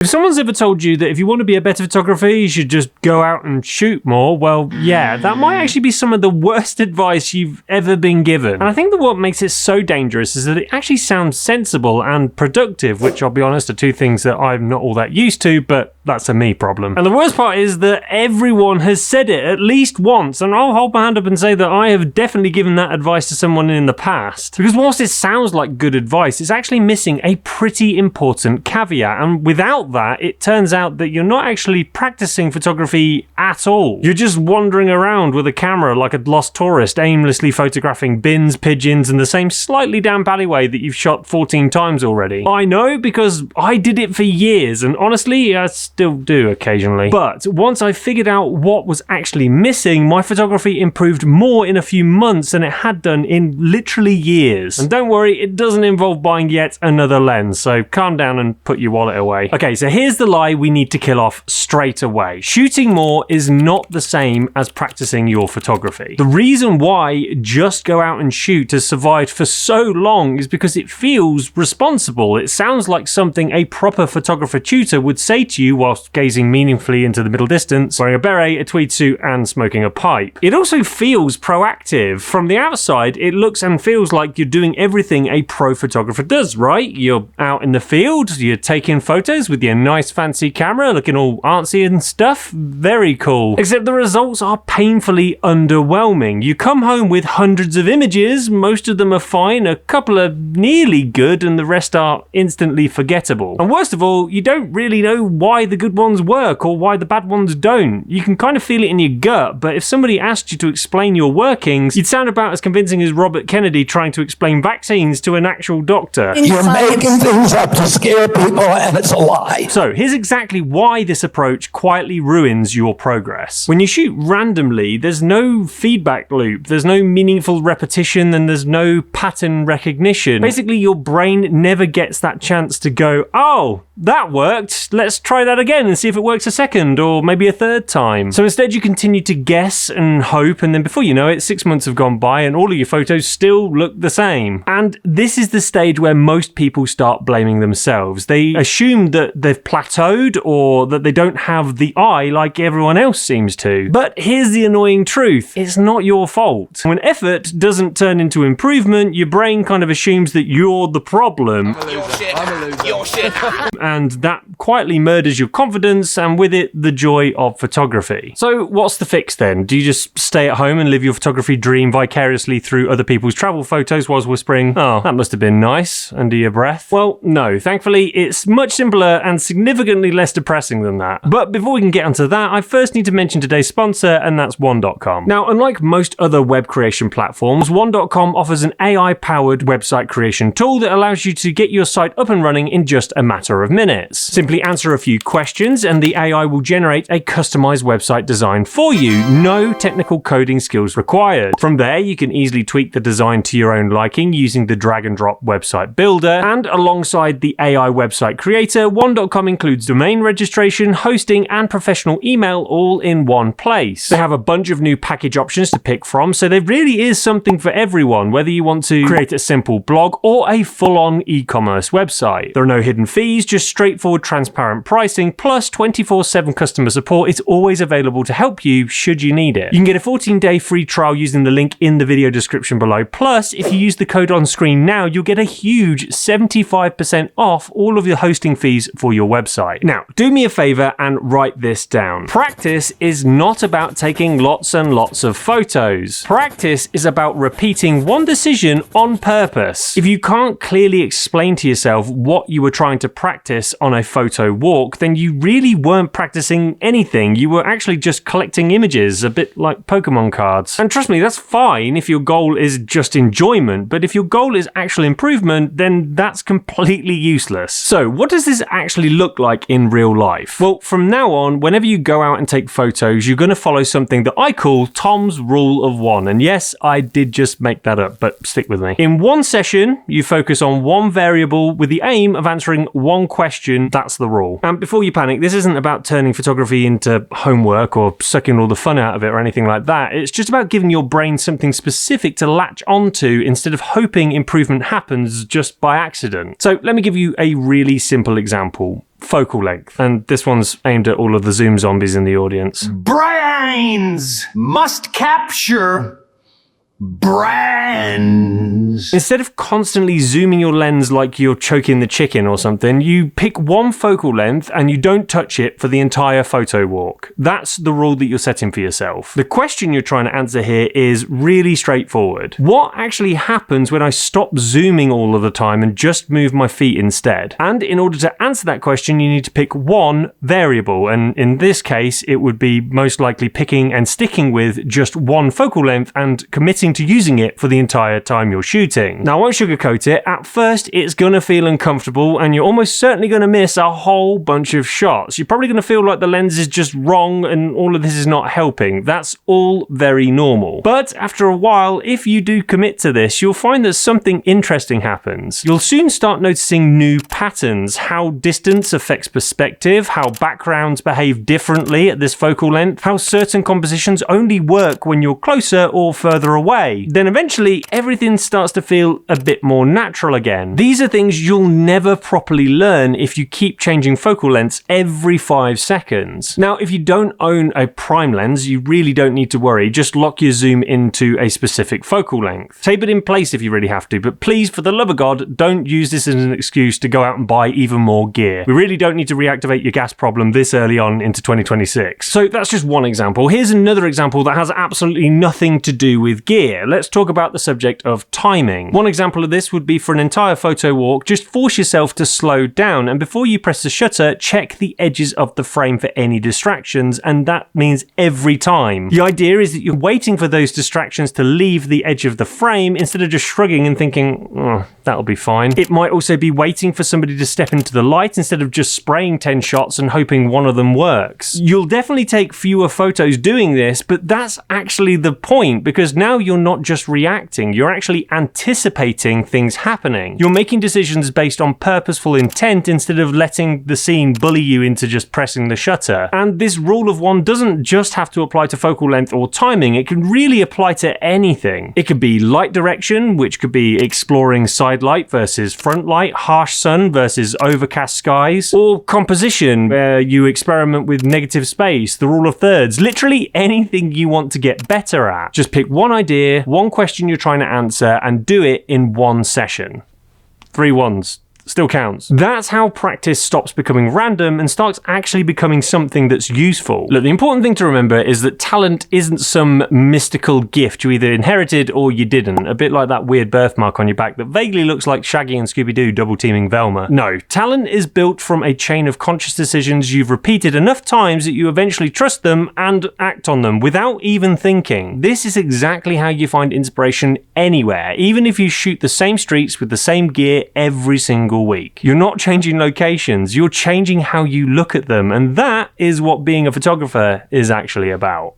If someone's ever told you that if you want to be a better photographer, you should just go out and shoot more, well, yeah, that might actually be some of the worst advice you've ever been given. And I think that what makes it so dangerous is that it actually sounds sensible and productive, which I'll be honest are two things that I'm not all that used to, but that's a me problem. And the worst part is that everyone has said it at least once, and I'll hold my hand up and say that I have definitely given that advice to someone in the past. Because whilst it sounds like good advice, it's actually missing a pretty important caveat, and without that, it turns out that you're not actually practicing photography at all. You're just wandering around with a camera like a lost tourist, aimlessly photographing bins, pigeons, and the same slightly damp alleyway that you've shot 14 times already. I know, because I did it for years, and honestly, I still do occasionally. But once I figured out what was actually missing, my photography improved more in a few months than it had done in literally years. And don't worry, it doesn't involve buying yet another lens, so calm down and put your wallet away. Okay, so here's the lie we need to kill off straight away. Shooting more is not the same as practicing your photography. The reason why just go out and shoot has survived for so long is because it feels responsible. It sounds like something a proper photographer tutor would say to you whilst gazing meaningfully into the middle distance, wearing a beret, a tweed suit, and smoking a pipe. It also feels proactive. From the outside, it looks and feels like you're doing everything a pro photographer does, right? You're out in the field, you're taking photos with your nice fancy camera, looking all artsy and stuff. Very cool. Except the results are painfully underwhelming. You come home with hundreds of images, most of them are fine, a couple are nearly good, and the rest are instantly forgettable. And worst of all, you don't really know why the good ones work or why the bad ones don't. You can kind of feel it in your gut, but if somebody asked you to explain your workings, you'd sound about as convincing as Robert Kennedy trying to explain vaccines to an actual doctor. You're making things up to scare people, and it's a lie. So here's exactly why this approach quietly ruins your progress. When you shoot randomly, there's no feedback loop, there's no meaningful repetition, and there's no pattern recognition. Basically, your brain never gets that chance to go, oh, that worked, let's try that again and see if it works a second or maybe a third time. So instead you continue to guess and hope, and then before you know it, 6 months have gone by and all of your photos still look the same. And this is the stage where most people start blaming themselves. They assume that they've plateaued or that they don't have the eye like everyone else seems to. But here's the annoying truth. It's not your fault. When effort doesn't turn into improvement, your brain kind of assumes that you're the problem. Your shit. And that quietly murders your confidence and with it the joy of photography. So what's the fix then? Do you just stay at home and live your photography dream vicariously through other people's travel photos whilst whispering, oh, that must have been nice, under your breath? Well, no. Thankfully, it's much simpler and significantly less depressing than that. But before we can get onto that, I first need to mention today's sponsor, and that's One.com. Now, unlike most other web creation platforms, One.com offers an AI-powered website creation tool that allows you to get your site up and running in just a matter of minutes. Simply answer a few questions and the AI will generate a customized website design for you. No technical coding skills required. From there, you can easily tweak the design to your own liking using the drag and drop website builder. And alongside the AI website creator, One.com includes domain registration, hosting, and professional email all in one place. They have a bunch of new package options to pick from, so there really is something for everyone, whether you want to create a simple blog or a full-on e-commerce website. There are no hidden fees, just straightforward, transparent pricing, plus 24/7 customer support is always available to help you should you need it. You can get a 14-day free trial using the link in the video description below. Plus, if you use the code on screen now, you'll get a huge 75% off all of your hosting fees for your website. Now, do me a favor and write this down. Practice is not about taking lots and lots of photos. Practice is about repeating one decision on purpose. If you can't clearly explain to yourself what you were trying to practice on a photo walk, then you really weren't practicing anything. You were actually just collecting images, a bit like Pokemon cards. And trust me, that's fine if your goal is just enjoyment, but if your goal is actual improvement, then that's completely useless. So what does this actually look like in real life? Well, from now on, whenever you go out and take photos, you're going to follow something that I call Tom's Rule of One. And yes, I did just make that up, but stick with me. In one session, you focus on one variable with the aim of answering one question. That's the rule. And before you panic, this isn't about turning photography into homework or sucking all the fun out of it or anything like that. It's just about giving your brain something specific to latch onto instead of hoping improvement happens just by accident. So let me give you a really simple example. focal length. And this one's aimed at all of the Zoom zombies in the audience. Brains must capture brands. Instead of constantly zooming your lens like you're choking the chicken or something, you pick one focal length and you don't touch it for the entire photo walk. That's the rule that you're setting for yourself. The question you're trying to answer here is really straightforward. What actually happens when I stop zooming all of the time and just move my feet instead? And in order to answer that question, you need to pick one variable. And in this case, it would be most likely picking and sticking with just one focal length and committing to using it for the entire time you're shooting. Now, I won't sugarcoat it. At first, it's going to feel uncomfortable and you're almost certainly going to miss a whole bunch of shots. You're probably going to feel like the lens is just wrong and all of this is not helping. That's all very normal. But after a while, if you do commit to this, you'll find that something interesting happens. You'll soon start noticing new patterns, how distance affects perspective, how backgrounds behave differently at this focal length, how certain compositions only work when you're closer or further away. Then eventually everything starts to feel a bit more natural again. These are things you'll never properly learn if you keep changing focal lengths every 5 seconds. Now, if you don't own a prime lens, you really don't need to worry. Just lock your zoom into a specific focal length. Tape it in place if you really have to, but please, for the love of God, don't use this as an excuse to go out and buy even more gear. We really don't need to reactivate your gas problem this early on into 2026. So that's just one example. Here's another example that has absolutely nothing to do with gear. Let's talk about the subject of timing. One example of this would be for an entire photo walk, just force yourself to slow down, and before you press the shutter, check the edges of the frame for any distractions, and that means every time. The idea is that you're waiting for those distractions to leave the edge of the frame instead of just shrugging and thinking, oh, that'll be fine. It might also be waiting for somebody to step into the light instead of just spraying 10 shots and hoping one of them works. You'll definitely take fewer photos doing this, but that's actually the point, because now you're not just reacting, you're actually anticipating things happening. You're making decisions based on purposeful intent instead of letting the scene bully you into just pressing the shutter. And this rule of one doesn't just have to apply to focal length or timing, it can really apply to anything. It could be light direction, which could be exploring side light versus front light, harsh sun versus overcast skies, or composition, where you experiment with negative space, the rule of thirds, literally anything you want to get better at. Just pick one idea, one question you're trying to answer, and do it in one session. 3 ones. Still counts. That's how practice stops becoming random and starts actually becoming something that's useful. Look, the important thing to remember is that talent isn't some mystical gift you either inherited or you didn't, a bit like that weird birthmark on your back that vaguely looks like Shaggy and Scooby-Doo double-teaming Velma. No, talent is built from a chain of conscious decisions you've repeated enough times that you eventually trust them and act on them without even thinking. This is exactly how you find inspiration anywhere, even if you shoot the same streets with the same gear every single week. You're not changing locations, you're changing how you look at them, and that is what being a photographer is actually about.